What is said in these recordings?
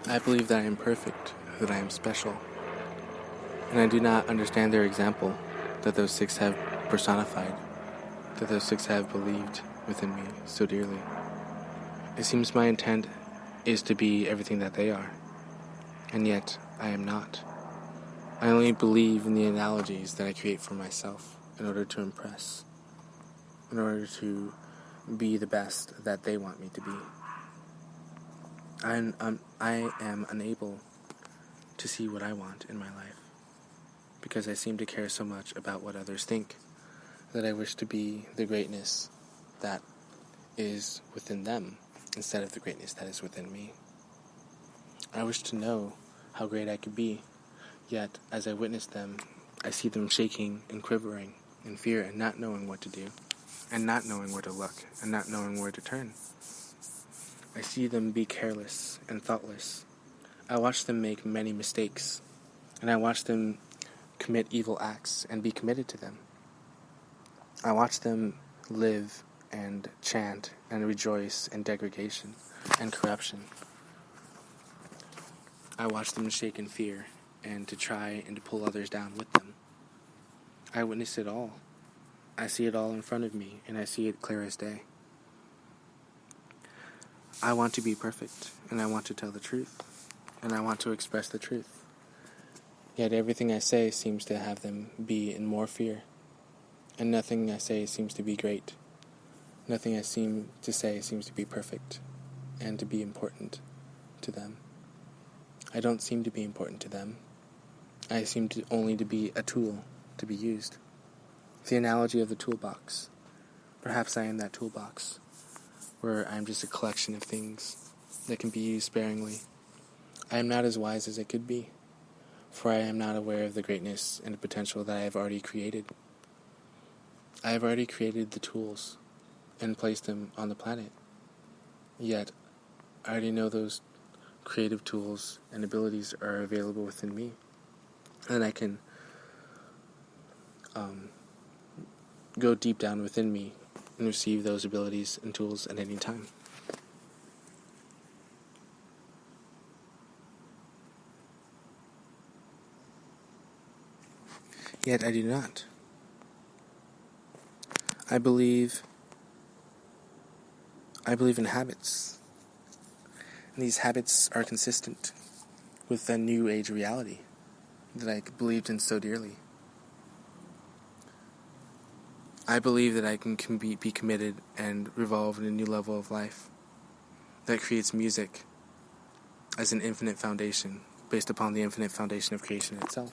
I believe that I am perfect, that I am special, and I do not understand their example that those six have personified, that those six have believed within me so dearly. It seems my intent is to be everything that they are, and yet I am not. I only believe in the analogies that I create for myself in order to impress, in order to be the best that they want me to be. I am unable to see what I want in my life because I seem to care so much about what others think that I wish to be the greatness that is within them instead of the greatness that is within me. I wish to know how great I could be, yet as I witness them, I see them shaking and quivering in fear and not knowing what to do, and not knowing where to look, and not knowing where to turn. I see them be careless and thoughtless. I watch them make many mistakes, and I watch them commit evil acts and be committed to them. I watch them live and chant and rejoice in degradation and corruption. I watch them shake in fear and to try and to pull others down with them. I witness it all. I see it all in front of me, and I see it clear as day. I want to be perfect, and I want to tell the truth, and I want to express the truth. Yet everything I say seems to have them be in more fear, and nothing I say seems to be great. Nothing I seem to say seems to be perfect, and to be important to them. I don't seem to be important to them. I seem to only to be a tool to be used. The analogy of the toolbox. Perhaps I am that toolbox, where I am just a collection of things that can be used sparingly. I am not as wise as I could be, for I am not aware of the greatness and the potential that I have already created. I have already created the tools and placed them on the planet. Yet, I already know those creative tools and abilities are available within me, and I can go deep down within me and receive those abilities and tools at any time. Yet I do not. I believe in habits. And these habits are consistent with the new age reality that I believed in so dearly. I believe that I can be committed and revolve in a new level of life that creates music as an infinite foundation based upon the infinite foundation of creation itself.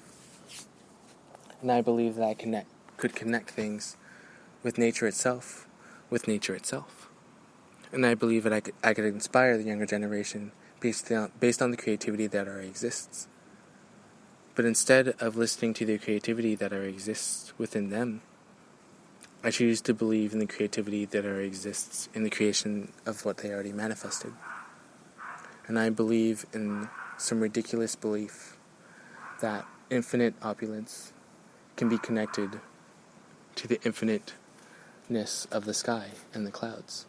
And I believe that I could connect things with nature itself. And I believe that I could inspire the younger generation based on the creativity that already exists. But instead of listening to the creativity that already exists within them, I choose to believe in the creativity that already exists in the creation of what they already manifested. And I believe in some ridiculous belief that infinite opulence can be connected to the infiniteness of the sky and the clouds.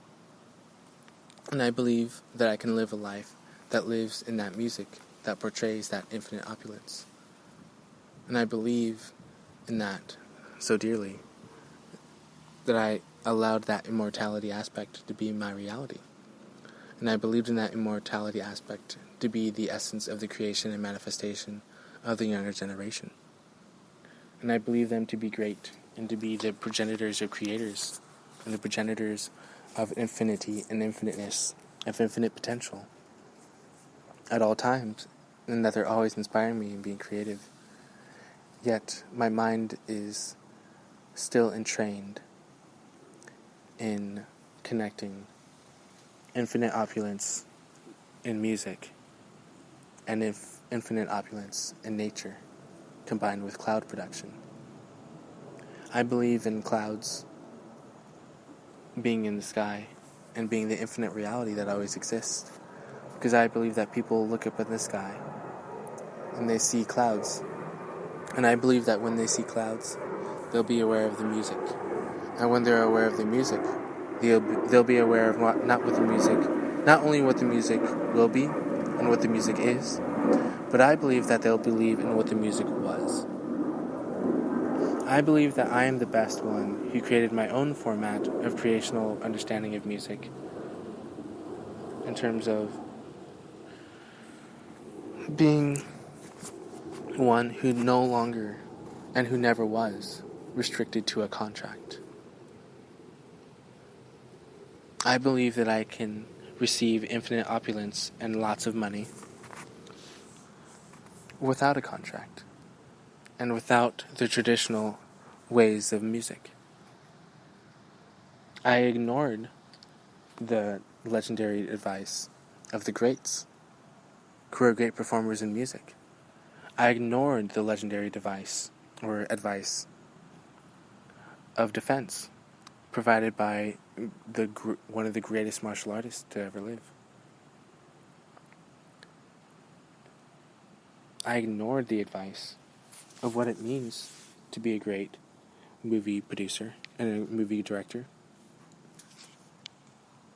And I believe that I can live a life that lives in that music that portrays that infinite opulence. And I believe in that so dearly that I allowed that immortality aspect to be my reality. And I believed in that immortality aspect to be the essence of the creation and manifestation of the younger generation. And I believe them to be great and to be the progenitors of creators and the progenitors of infinity and infiniteness, of infinite potential at all times, and that they're always inspiring me and being creative. Yet my mind is still entrained in connecting infinite opulence in music and infinite opulence in nature combined with cloud production. I believe in clouds being in the sky and being the infinite reality that always exists, because I believe that people look up at the sky and they see clouds, and I believe that when they see clouds they'll be aware of the music. And when they're aware of the music, they'll be aware of not only what the music will be, in what the music is, but I believe that they'll believe in what the music was. I believe that I am the best one who created my own format of creational understanding of music in terms of being one who no longer and who never was restricted to a contract. I believe that I can receive infinite opulence and lots of money without a contract and without the traditional ways of music. I ignored the legendary advice of the greats, who are great performers in music. I ignored the legendary advice of defense provided by one of the greatest martial artists to ever live. I ignored the advice of what it means to be a great movie producer and a movie director,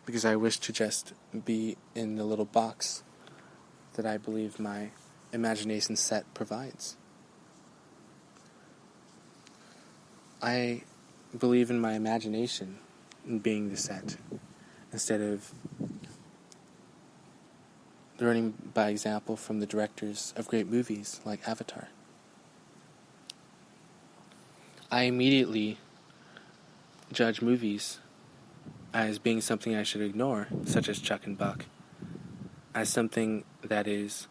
because I wish to just be in the little box that I believe my imagination set provides. I believe in my imagination in being the set, instead of learning by example from the directors of great movies like Avatar. I immediately judge movies as being something I should ignore, such as Chuck and Buck, as something that is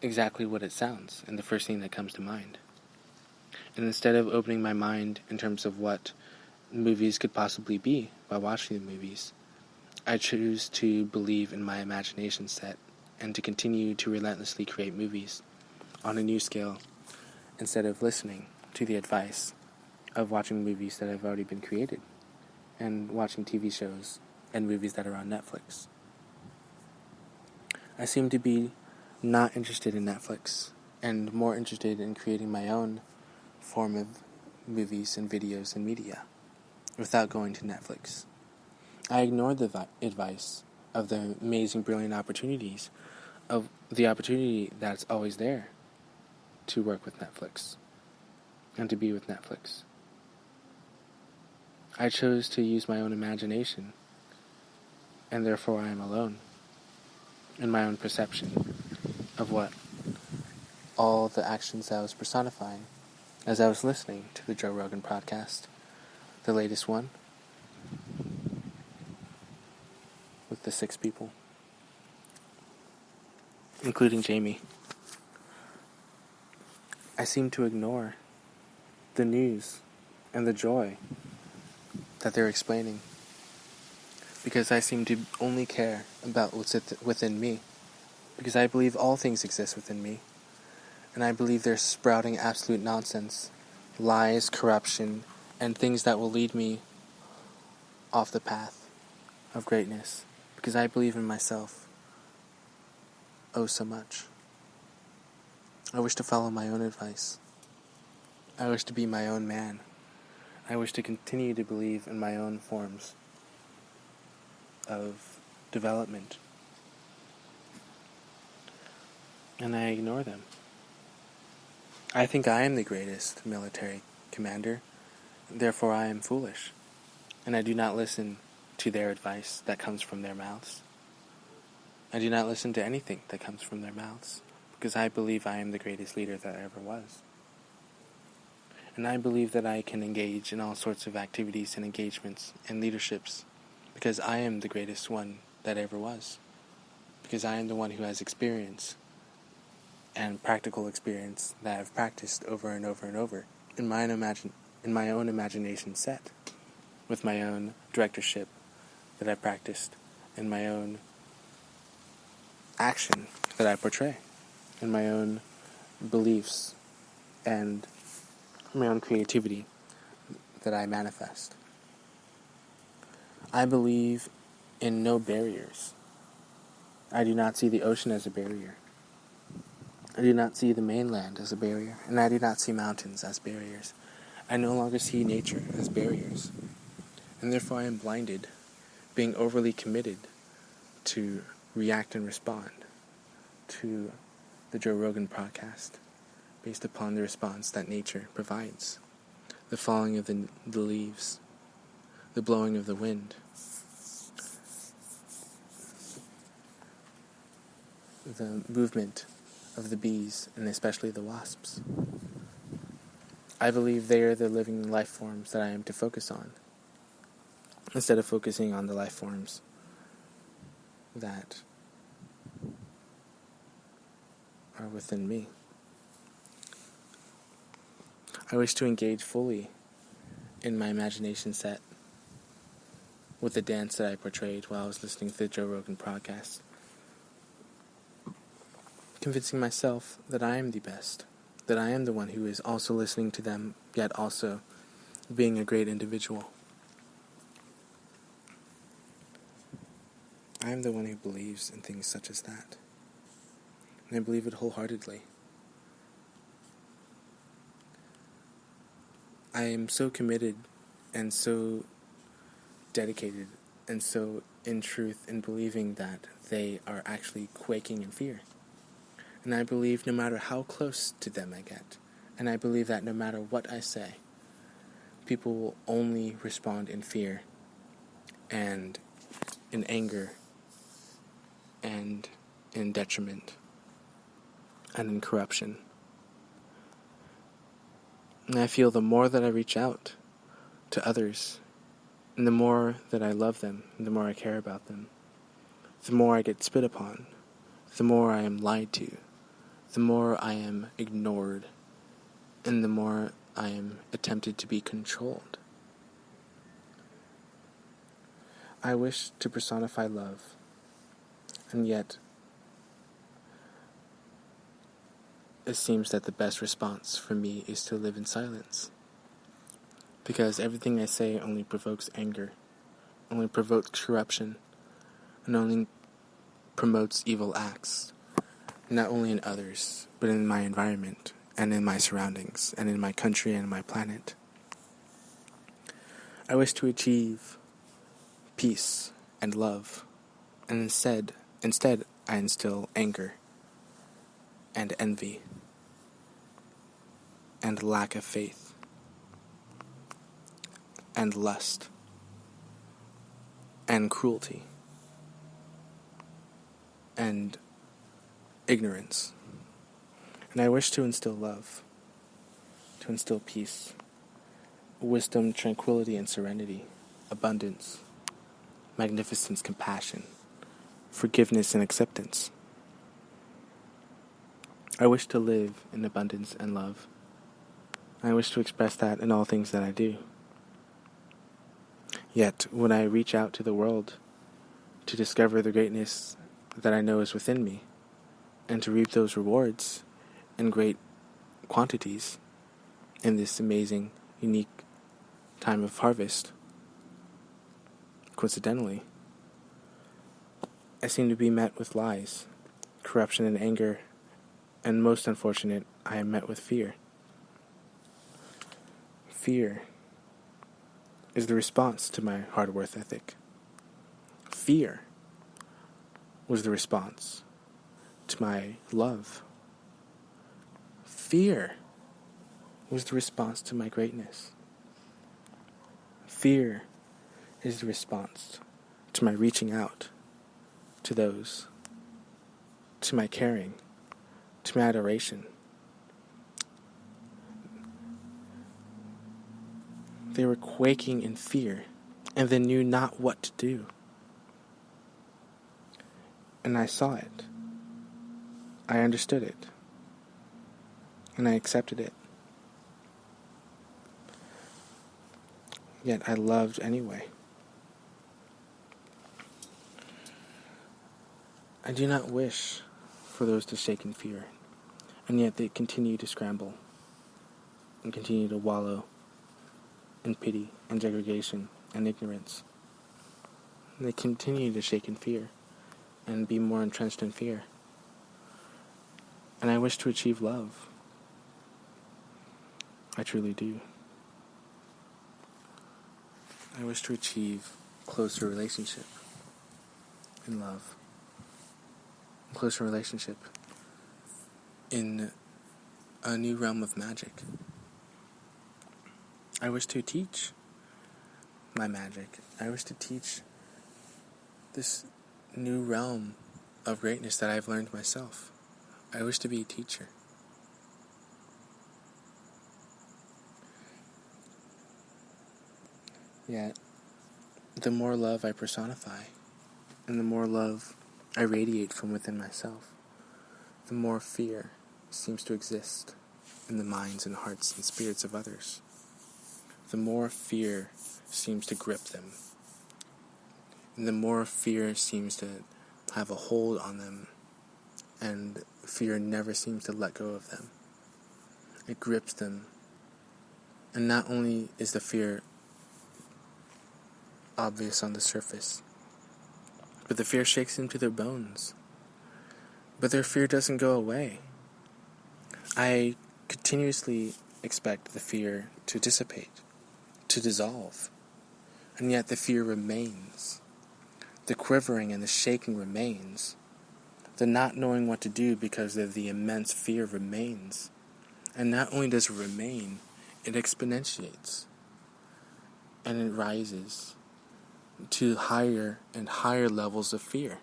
exactly what it sounds, and the first thing that comes to mind. And instead of opening my mind in terms of what movies could possibly be by watching the movies, I choose to believe in my imagination set and to continue to relentlessly create movies on a new scale, instead of listening to the advice of watching movies that have already been created and watching TV shows and movies that are on Netflix. I seem to be not interested in Netflix and more interested in creating my own form of movies and videos and media without going to Netflix. I ignored the advice of the amazing, brilliant opportunities, of the opportunity that's always there to work with Netflix and to be with Netflix. I chose to use my own imagination, and therefore I am alone in my own perception of what all the actions I was personifying as I was listening to the Joe Rogan podcast, the latest one, with the 6 people, including Jamie. I seem to ignore the news and the joy that they're explaining, because I seem to only care about what's within me, because I believe all things exist within me, and I believe they're sprouting absolute nonsense, lies, corruption, and things that will lead me off the path of greatness, because I believe in myself oh so much. I wish to follow my own advice. I wish to be my own man. I wish to continue to believe in my own forms of development. And I ignore them. I think I am the greatest military commander, therefore I am foolish, and I do not listen to their advice that comes from their mouths. I do not listen to anything that comes from their mouths, because I believe I am the greatest leader that ever was. And I believe that I can engage in all sorts of activities and engagements and leaderships, because I am the greatest one that ever was, because I am the one who has experience and practical experience that I've practiced over and over and over in my own imagination set, with my own directorship that I practiced, and my own action that I portray, and my own beliefs and my own creativity that I manifest. I believe in no barriers. I do not see the ocean as a barrier. I do not see the mainland as a barrier, and I do not see mountains as barriers. I no longer see nature as barriers, and therefore I am blinded, being overly committed to react and respond to the Joe Rogan podcast based upon the response that nature provides. The falling of the leaves, the blowing of the wind, the movement of the bees, and especially the wasps. I believe they are the living life forms that I am to focus on, instead of focusing on the life forms that are within me. I wish to engage fully in my imagination set with the dance that I portrayed while I was listening to the Joe Rogan podcast, convincing myself that I am the best, that I am the one who is also listening to them, yet also being a great individual. I am the one who believes in things such as that, and I believe it wholeheartedly. I am so committed and so dedicated and so in truth in believing that they are actually quaking in fear. And I believe no matter how close to them I get, and I believe that no matter what I say, people will only respond in fear and in anger and in detriment and in corruption. And I feel the more that I reach out to others, and the more that I love them, and the more I care about them, the more I get spit upon, the more I am lied to, the more I am ignored, and the more I am attempted to be controlled. I wish to personify love, and yet it seems that the best response for me is to live in silence. Because everything I say only provokes anger, only provokes corruption, and only promotes evil acts, not only in others, but in my environment, and in my surroundings, and in my country and my planet. I wish to achieve peace and love, and instead I instill anger and envy and lack of faith and lust and cruelty and ignorance. And I wish to instill love, to instill peace, wisdom, tranquility, and serenity, abundance, magnificence, compassion, forgiveness, and acceptance. I wish to live in abundance and love. I wish to express that in all things that I do. Yet, when I reach out to the world to discover the greatness that I know is within me, and to reap those rewards in great quantities in this amazing, unique time of harvest, coincidentally, I seem to be met with lies, corruption, and anger, and most unfortunate, I am met with fear. Fear is the response to my hard work ethic. Fear was the response to my love. Fear was the response to my greatness. Fear is the response to my reaching out to those, to my caring, to my adoration. They were quaking in fear, and they knew not what to do. And I saw it. I understood it. And I accepted it. Yet I loved anyway. I do not wish for those to shake in fear, and yet they continue to scramble and continue to wallow in pity and segregation and ignorance. And they continue to shake in fear and be more entrenched in fear. And I wish to achieve love. I truly do. I wish to achieve closer relationship. in love, in closer relationship, in a new realm of magic. I wish to teach my magic. I wish to teach this new realm of greatness that I've learned myself. I wish to be a teacher. Yet, the more love I personify, and the more love I radiate from within myself, the more fear seems to exist in the minds and hearts and spirits of others. The more fear seems to grip them, and the more fear seems to have a hold on them, and fear never seems to let go of them. It grips them, and not only is the fear obvious on the surface, but the fear shakes into their bones. But their fear doesn't go away. I continuously expect the fear to dissipate, to dissolve, and yet the fear remains. The quivering and the shaking remains. The not knowing what to do because of the immense fear remains. And not only does it remain, it exponentiates. And it rises to higher and higher levels of fear,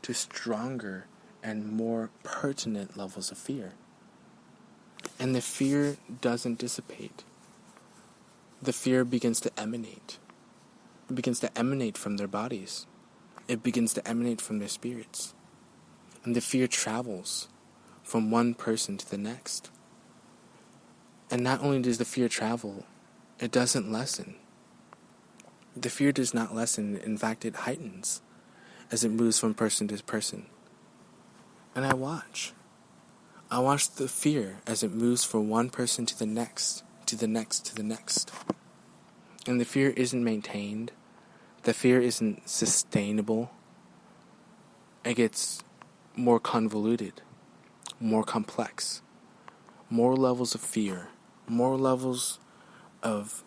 to stronger and more pertinent levels of fear. And the fear doesn't dissipate. The fear begins to emanate. It begins to emanate from their bodies. It begins to emanate from their spirits. And the fear travels from one person to the next. And not only does the fear travel, it doesn't lessen. The fear does not lessen, in fact it heightens as it moves from person to person. And I watch the fear as it moves from one person to the next, to the next, to the next. And the fear isn't maintained. The fear isn't sustainable. It gets more convoluted, more complex, more levels of fear, more levels of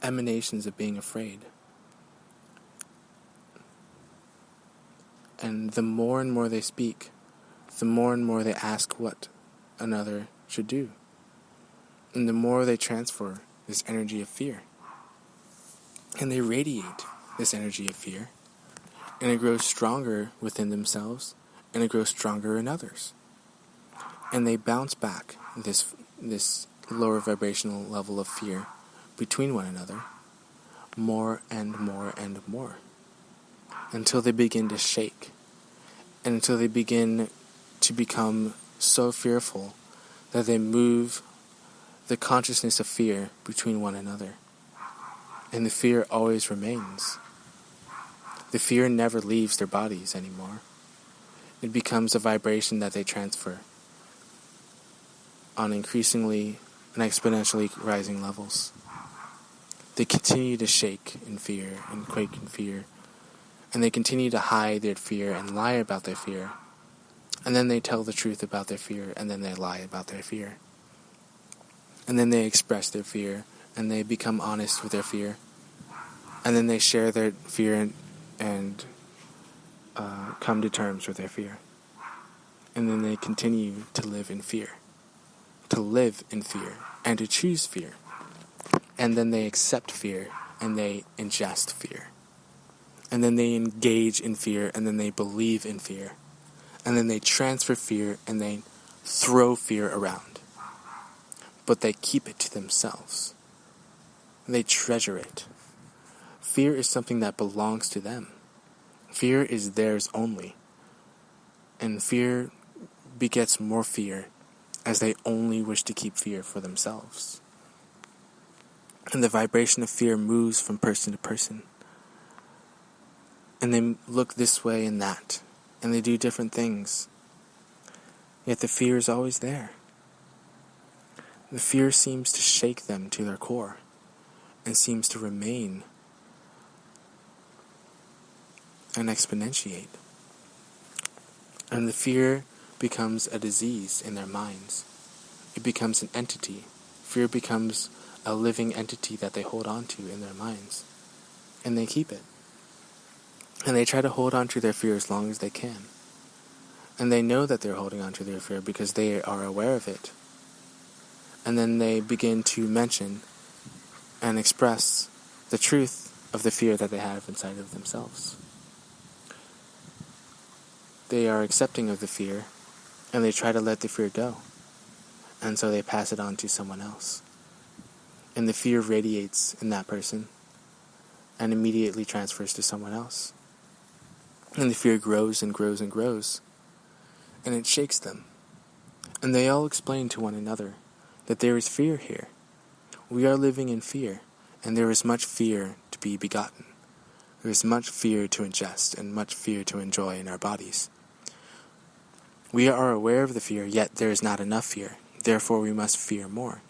emanations of being afraid. And the more and more they speak, the more and more they ask what another should do. And the more they transfer this energy of fear. And they radiate this energy of fear. And it grows stronger within themselves, and it grows stronger in others. And they bounce back this lower vibrational level of fear between one another, more and more and more, until they begin to shake, and until they begin to become so fearful that they move the consciousness of fear between one another. And the fear always remains. The fear never leaves their bodies anymore. It becomes a vibration that they transfer on increasingly and exponentially rising levels. They continue to shake in fear and quake in fear, and they continue to hide their fear and lie about their fear, and then they tell the truth about their fear, and then they lie about their fear, and then they express their fear, and they become honest with their fear, and then they share their fear and come to terms with their fear, and then they continue to live in fear, and to choose fear. And then they accept fear, and they ingest fear. And then they engage in fear, and then they believe in fear. And then they transfer fear, and they throw fear around. But they keep it to themselves. They treasure it. Fear is something that belongs to them. Fear is theirs only. And fear begets more fear, as they only wish to keep fear for themselves. And the vibration of fear moves from person to person. And they look this way and that. And they do different things. Yet the fear is always there. The fear seems to shake them to their core. And seems to remain and exponentiate. And the fear becomes a disease in their minds. It becomes an entity. Fear becomes a living entity that they hold on to in their minds. and they keep it. And they try to hold on to their fear as long as they can. And they know that they're holding on to their fear because they are aware of it. And then they begin to mention and express the truth of the fear that they have inside of themselves. They are accepting of the fear, and they try to let the fear go. And so they pass it on to someone else. And the fear radiates in that person and immediately transfers to someone else. And the fear grows and grows and grows, and it shakes them. And they all explain to one another that there is fear here. We are living in fear, and there is much fear to be begotten. There is much fear to ingest and much fear to enjoy in our bodies. We are aware of the fear, yet there is not enough fear. Therefore, we must fear more.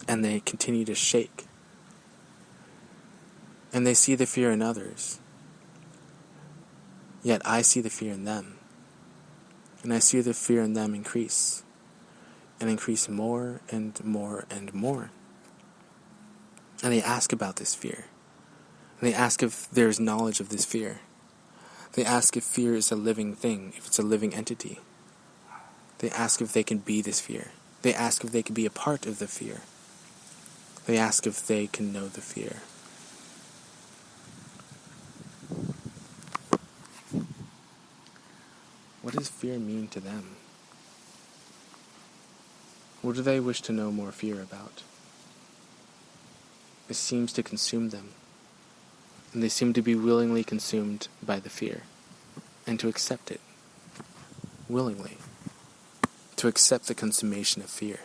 And they continue to shake. And they see the fear in others. Yet I see the fear in them. And I see the fear in them increase. And increase more and more and more. And they ask about this fear. And they ask if there is knowledge of this fear. They ask if fear is a living thing, if it's a living entity. They ask if they can be this fear. They ask if they can be a part of the fear. They ask if they can know the fear. What does fear mean to them? What do they wish to know more fear about? It seems to consume them, and they seem to be willingly consumed by the fear, and to accept it, willingly, to accept the consummation of fear.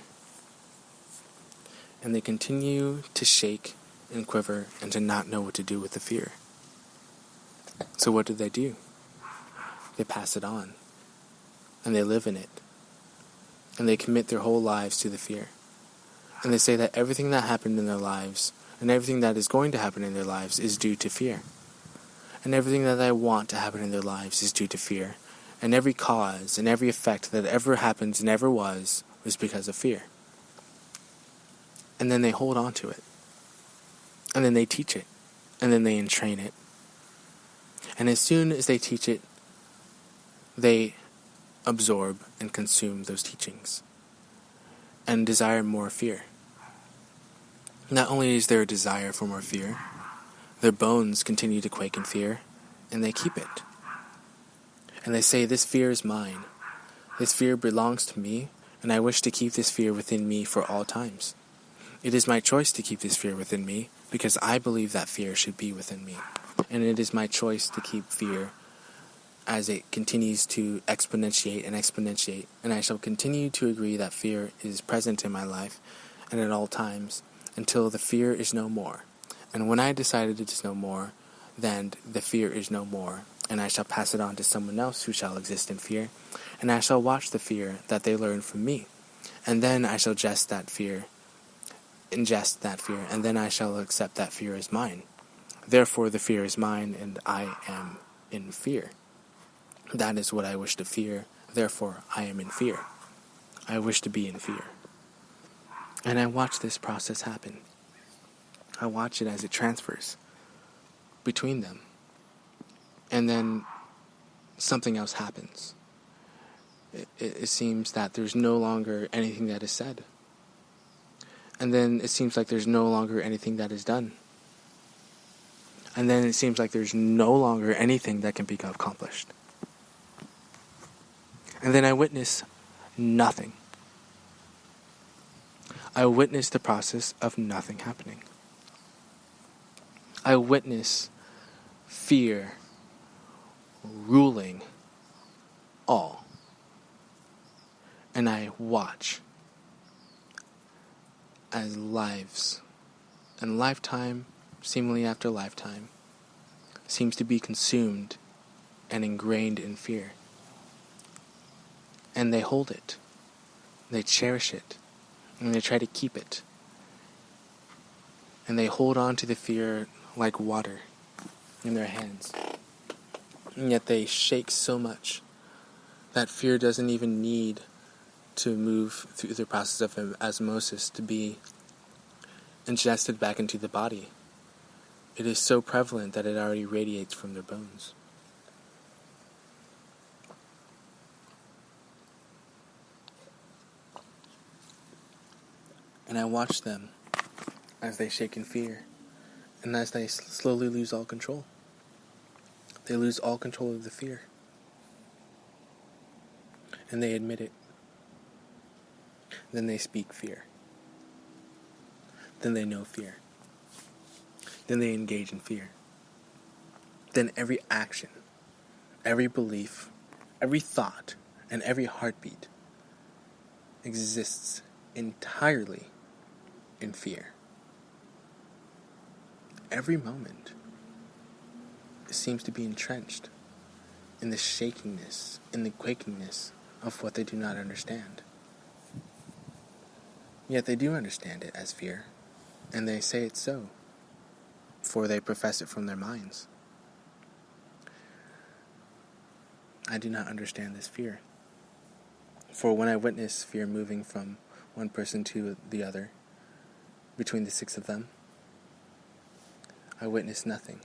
And they continue to shake and quiver and to not know what to do with the fear. So what do? They pass it on, and they live in it, and they commit their whole lives to the fear. And they say that everything that happened in their lives and everything that is going to happen in their lives is due to fear. And everything that they want to happen in their lives is due to fear. And every cause and every effect that ever happened and ever was because of fear. And then they hold on to it. And then they teach it. And then they entrain it. And as soon as they teach it, they absorb and consume those teachings. And desire more fear. Not only is there a desire for more fear, their bones continue to quake in fear, and they keep it. And they say, this fear is mine. This fear belongs to me, and I wish to keep this fear within me for all times. It is my choice to keep this fear within me, because I believe that fear should be within me. And it is my choice to keep fear as it continues to exponentiate, and I shall continue to agree that fear is present in my life, and at all times, until the fear is no more. And when I decided it is no more, then the fear is no more, and I shall pass it on to someone else who shall exist in fear, and I shall watch the fear that they learn from me, and then I shall ingest that fear, and then I shall accept that fear as mine. Therefore the fear is mine, and I am in fear. That is what I wish to fear, therefore I am in fear. I wish to be in fear. And I watch this process happen. I watch it as it transfers between them. And then something else happens. It seems that there's no longer anything that is said. And then it seems like there's no longer anything that is done. And then it seems like there's no longer anything that can be accomplished. And then I witness nothing. I witness the process of nothing happening. I witness fear ruling all. And I watch as lives and lifetime, seemingly after lifetime, seems to be consumed and ingrained in fear. And they hold it. They cherish it. And they try to keep it. And they hold on to the fear like water in their hands. And yet they shake so much that fear doesn't even need to move through the process of osmosis to be ingested back into the body. It is so prevalent that it already radiates from their bones. And I watch them as they shake in fear, and as they slowly lose all control. They lose all control of the fear. And they admit it. Then they speak fear. Then they know fear. Then they engage in fear. Then every action, every belief, every thought, and every heartbeat exists entirely in fear. Every moment seems to be entrenched in the shakiness, in the quakiness of what they do not understand. Yet they do understand it as fear, and they say it's so, for they profess it from their minds. I do not understand this fear, for when I witness fear moving from one person to the other, between the six of them, I witness nothing